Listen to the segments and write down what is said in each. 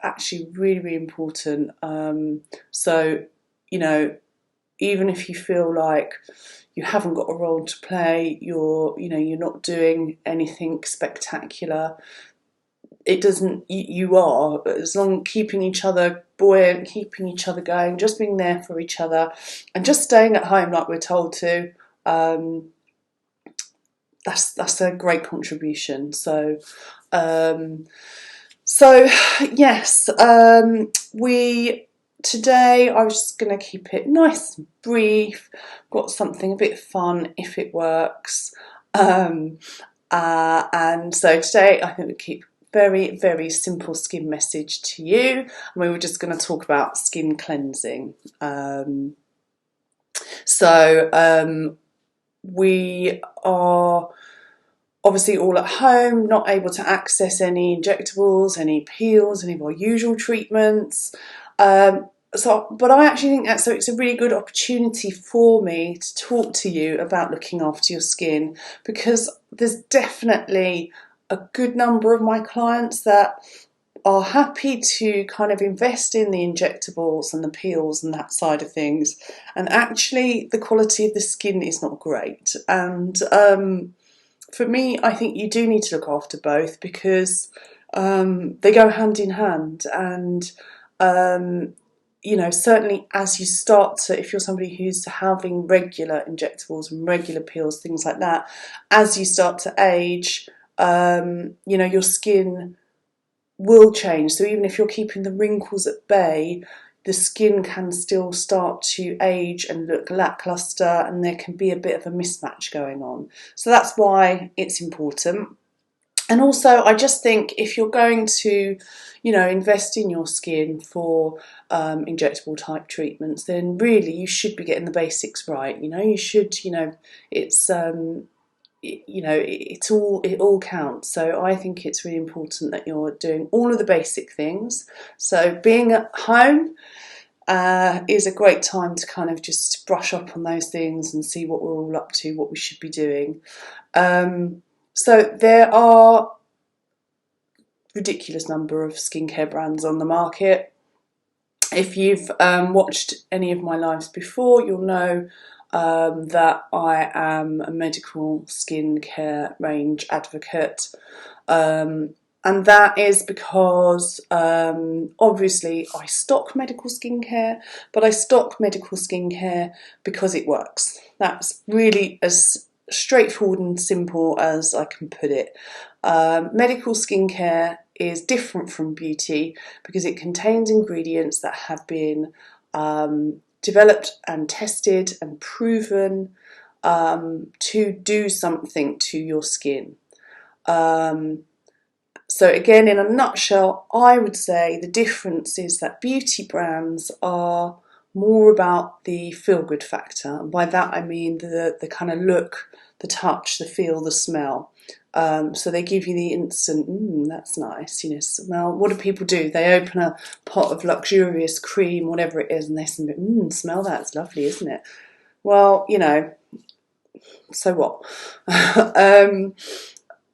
actually really, really important. So, you know, even if you feel like you haven't got a role to play, you're not doing anything spectacular. It doesn't. You are, as long keeping each other buoyant, keeping each other going, just being there for each other, and just staying at home like we're told to. Um, that's a great contribution. Um, so yes, we today I was just going to keep it nice and brief. Got something a bit fun if it works. Um, and so today I think we keep very, very simple skin message to you. And we were just going to talk about skin cleansing. So we are obviously all at home, not able to access any injectables, any peels, any of our usual treatments. But I actually think that it's a really good opportunity for me to talk to you about looking after your skin, because there's definitely a good number of my clients that are happy to kind of invest in the injectables and the peels and that side of things, and actually the quality of the skin is not great. And for me, I think you do need to look after both, because they go hand in hand. And certainly as you start to, if you're somebody who's having regular injectables and regular peels, things like that, as you start to age, your skin will change. So even if you're keeping the wrinkles at bay, the skin can still start to age and look lackluster, and there can be a bit of a mismatch going on. So that's why it's important. And also, I just think if you're going to, invest in your skin for injectable type treatments, then really you should be getting the basics right. You should, it's it all counts. So I think it's really important that you're doing all of the basic things. So being at home is a great time to kind of just brush up on those things and see what we're all up to, what we should be doing. So there are ridiculous number of skincare brands on the market. If you've watched any of my lives before, you'll know that I am a medical skincare range advocate. And that is because obviously I stock medical skincare, but I stock medical skincare because it works. That's really as straightforward and simple as I can put it. Medical skincare is different from beauty because it contains ingredients that have been developed and tested and proven to do something to your skin. So again, in a nutshell, I would say the difference is that beauty brands are more about the feel-good factor. And by that I mean the kind of look, the touch, the feel, the smell. So they give you the instant, that's nice, smell. What do people do? They open a pot of luxurious cream, whatever it is, and they smell that, it's lovely, isn't it? Well, so what?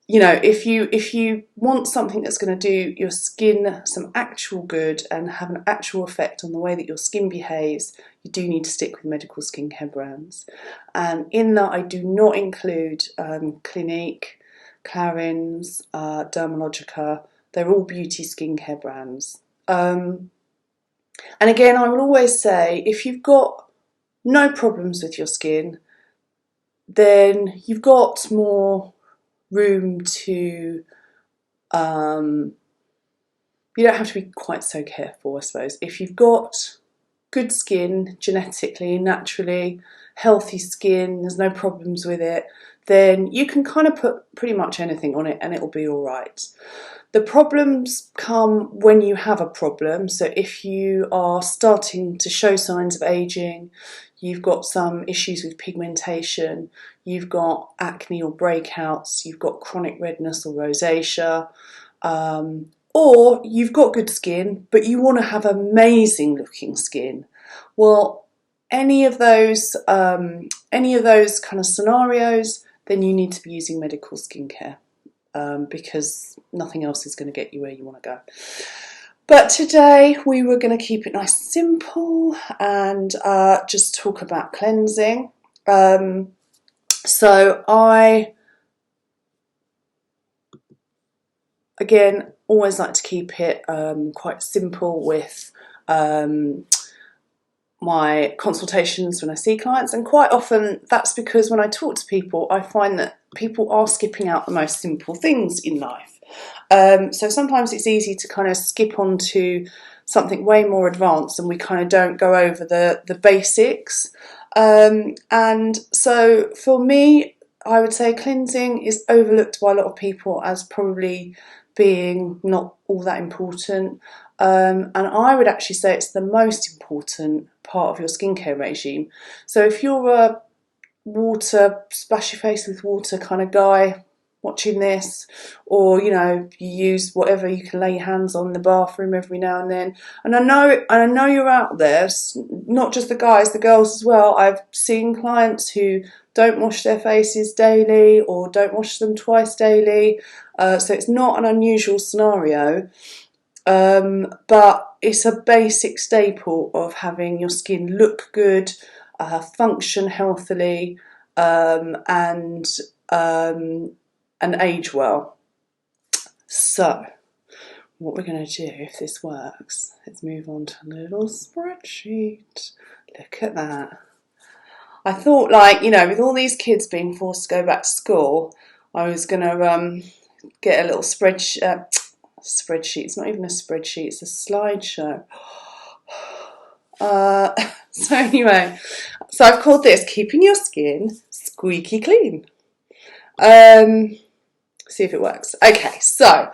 If you want something that's going to do your skin some actual good and have an actual effect on the way that your skin behaves, you do need to stick with medical skincare brands. And in that, I do not include Clinique, Clarins, Dermalogica. They're all beauty skincare brands. And again, I will always say, if you've got no problems with your skin, then you've got more room to, you don't have to be quite so careful, I suppose. If you've got good skin, genetically, naturally, healthy skin, there's no problems with it, then you can kind of put pretty much anything on it and it'll be all right. The problems come when you have a problem. So if you are starting to show signs of aging, you've got some issues with pigmentation, you've got acne or breakouts, you've got chronic redness or rosacea, or you've got good skin, but you want to have amazing looking skin. Well, any of those kind of scenarios, then you need to be using medical skincare. Because nothing else is going to get you where you want to go. But today we were going to keep it nice and simple and just talk about cleansing. So I, again, always like to keep it quite simple with my consultations when I see clients, and quite often that's because when I talk to people I find that people are skipping out the most simple things in life. So sometimes it's easy to kind of skip on to something way more advanced and we kind of don't go over the basics. And so for me, I would say cleansing is overlooked by a lot of people as probably being not all that important. And I would actually say it's the most important part of your skincare regime. So if you're a splash your face with water kind of guy watching this, or you use whatever you can lay your hands on in the bathroom every now and then, and I know you're out there, not just the guys, the girls as well. I've seen clients who don't wash their faces daily or don't wash them twice daily, so it's not an unusual scenario. But it's a basic staple of having your skin look good, function healthily, and age well. So what we're going to do, if this works, let's move on to a little spreadsheet. Look at that. I thought, with all these kids being forced to go back to school, I was going to get a little spreadsheet. It's not even a spreadsheet, it's a slideshow. So anyway, so I've called this Keeping Your Skin Squeaky Clean. See if it works. Okay, so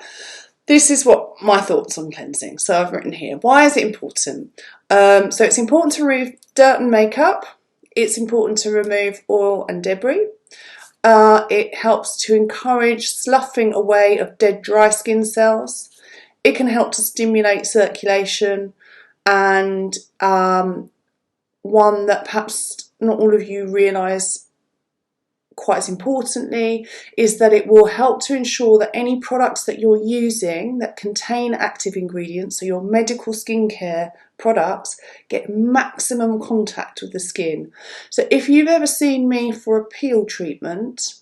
this is what my thoughts on cleansing. So I've written here, why is it important? So it's important to remove dirt and makeup. It's important to remove oil and debris. It helps to encourage sloughing away of dead dry skin cells. It can help to stimulate circulation, and one that perhaps not all of you realise quite as importantly is that it will help to ensure that any products that you're using that contain active ingredients, so your medical skincare products, get maximum contact with the skin. So if you've ever seen me for a peel treatment,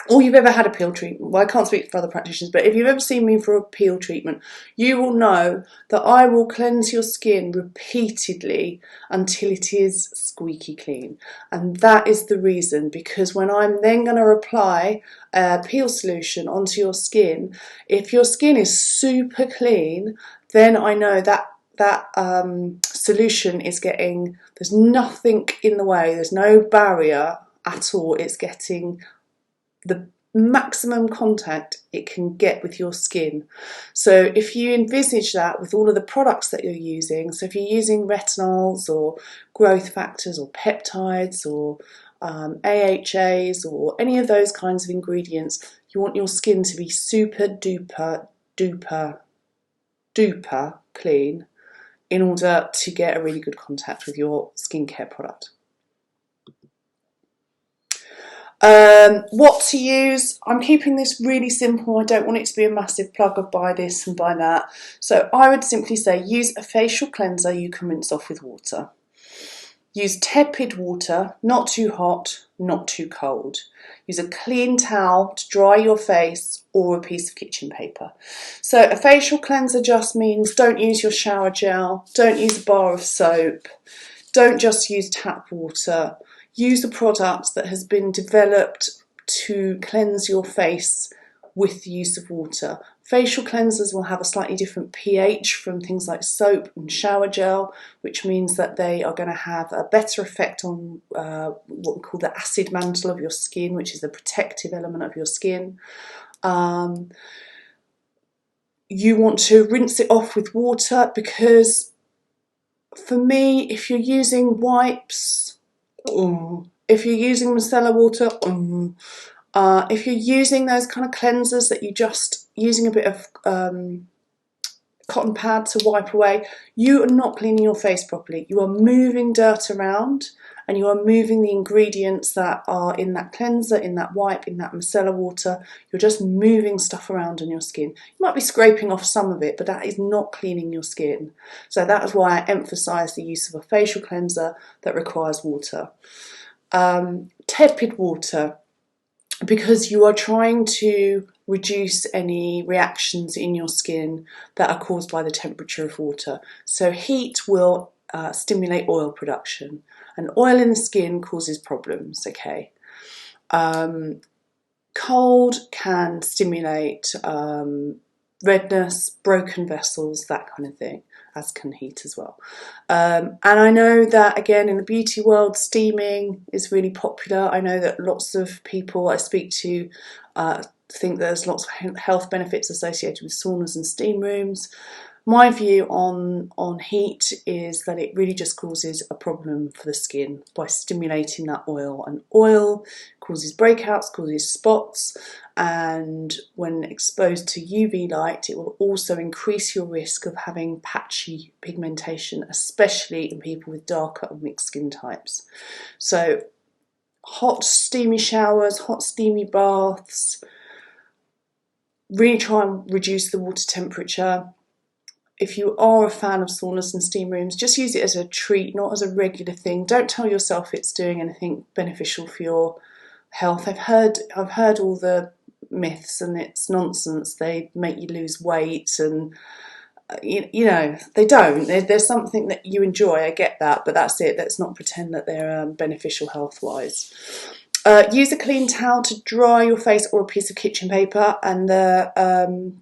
or you've ever had a peel treatment, well, I can't speak for other practitioners, but if you've ever seen me for a peel treatment, you will know that I will cleanse your skin repeatedly until it is squeaky clean. And that is the reason, because when I'm then going to apply a peel solution onto your skin, if your skin is super clean, then I know that solution is getting, there's nothing in the way, there's no barrier at all, it's getting the maximum contact it can get with your skin. So if you envisage that with all of the products that you're using, so if you're using retinols or growth factors or peptides or AHAs or any of those kinds of ingredients, you want your skin to be super duper duper duper clean in order to get a really good contact with your skincare product. What to use, I'm keeping this really simple. I don't want it to be a massive plug of buy this and buy that. So I would simply say use a facial cleanser you can rinse off with water. Use tepid water, not too hot, not too cold. Use a clean towel to dry your face or a piece of kitchen paper. So a facial cleanser just means don't use your shower gel, don't use a bar of soap, don't just use tap water. Use a product that has been developed to cleanse your face with the use of water. Facial cleansers will have a slightly different pH from things like soap and shower gel, which means that they are going to have a better effect on what we call the acid mantle of your skin, which is the protective element of your skin. You want to rinse it off with water, because for me, if you're using wipes, if you're using micellar water, if you're using those kind of cleansers that you just using a bit of cotton pad to wipe away, you are not cleaning your face properly. You are moving dirt around and you are moving the ingredients that are in that cleanser, in that wipe, in that micellar water. You're just moving stuff around on your skin. You might be scraping off some of it, but that is not cleaning your skin. So that is why I emphasise the use of a facial cleanser that requires water. Tepid water, because you are trying to reduce any reactions in your skin that are caused by the temperature of water. So heat will stimulate oil production, and oil in the skin causes problems, okay? Cold can stimulate redness, broken vessels, that kind of thing, as can heat as well. And I know that, again, in the beauty world, steaming is really popular. I know that lots of people I speak to think there's lots of health benefits associated with saunas and steam rooms. My view on heat is that it really just causes a problem for the skin by stimulating that oil. And oil causes breakouts, causes spots, and when exposed to UV light, it will also increase your risk of having patchy pigmentation, especially in people with darker or mixed skin types. So hot steamy showers, hot steamy baths, really try and reduce the water temperature. If you are a fan of saunas and steam rooms, just use it as a treat, not as a regular thing. Don't tell yourself it's doing anything beneficial for your health. I've heard all the myths, and it's nonsense. They make you lose weight, and you know, they don't. There's something that you enjoy, I get that, but that's it. Let's not pretend that they're beneficial health-wise. Use a clean towel to dry your face, or a piece of kitchen paper, and the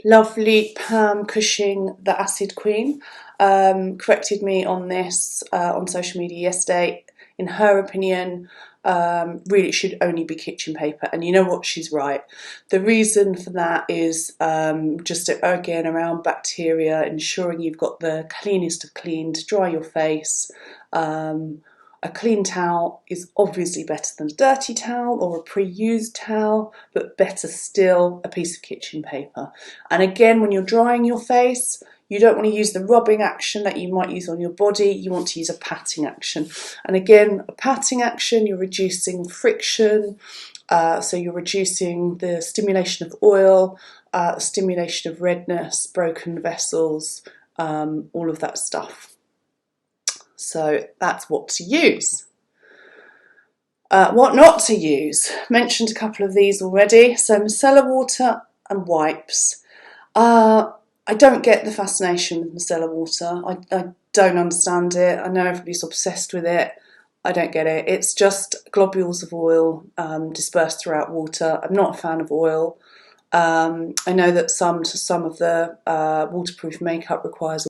lovely Pam Cushing, the Acid Queen, corrected me on this on social media yesterday. In her opinion, really it should only be kitchen paper, and you know what, she's right. The reason for that is just again around bacteria, ensuring you've got the cleanest of clean to dry your face. A clean towel is obviously better than a dirty towel or a pre-used towel, but better still a piece of kitchen paper. And again, when you're drying your face, you don't want to use the rubbing action that you might use on your body. You want to use a patting action. And again, a patting action, you're reducing friction, so you're reducing the stimulation of oil, stimulation of redness, broken vessels, all of that stuff. So that's what to use. What not to use. Mentioned a couple of these already. So micellar water and wipes. I don't get the fascination with micellar water. I don't understand it. I know everybody's obsessed with it. I don't get it. It's just globules of oil dispersed throughout water. I'm not a fan of oil. I know that some of the waterproof makeup requires